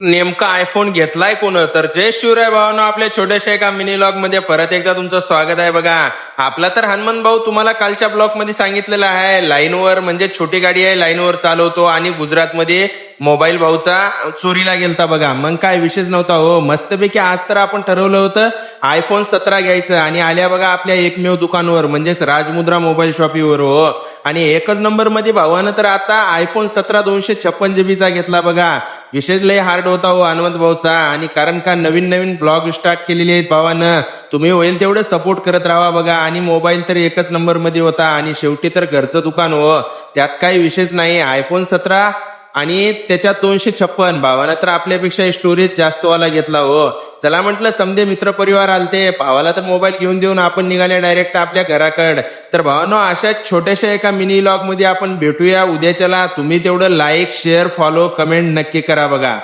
नेमका आयफोन घेतलाय कोण तर जय शिवराय भावानो, आपल्या छोट्याशा एका मिनी लॉग मध्ये परत एकदा तुमचं स्वागत आहे. बघा, आपला तर हनुमान भाऊ तुम्हाला कालच्या ब्लॉग मध्ये सांगितलेलं आहे, लाईनवर म्हणजे छोटी गाडी आहे, लाईनवर चालवतो आणि गुजरातमध्ये मोबाईल भाऊचा चोरीला गेलता. बघा, मग काय विशेष नव्हता हो, मस्तपैकी आज तर आपण ठरवलं होतं आयफोन 17 घ्यायचं आणि आल्या बघा आपल्या एकमेव दुकानावर म्हणजेच राजमुद्रा मोबाईल शॉपीवर हो. आणि एकच नंबर मध्ये भावानं तर आता आयफोन 17 256 जीबीचा घेतला. बघा, विशेष लय हार्ड होता हो हनुमंत भाऊचा. आणि कारण का नवीन नवीन ब्लॉग स्टार्ट केलेले आहेत भावानं, तुम्ही होईल तेवढं सपोर्ट करत राहा. बघा, आणि मोबाईल तर एकच नंबर मध्ये होता आणि शेवटी तर घरचं दुकान हो, त्यात काही विशेष नाही. आयफोन 17 आणि त्याच्यात 256 भावानं तर आपल्यापेक्षा स्टोरेज जास्त वाला घेतला हो. चला म्हटलं, समजे मित्र परिवार आलते, भावाला तर मोबाईल घेऊन देऊन आपण निघाले डायरेक्ट आपल्या घराकडे. तर भावानो, अशा छोट्याशा एका मिनी लॉग मध्ये आपण भेटूया उद्याच्याला. तुम्ही तेवढं लाईक शेअर फॉलो कमेंट नक्की करा. बघा.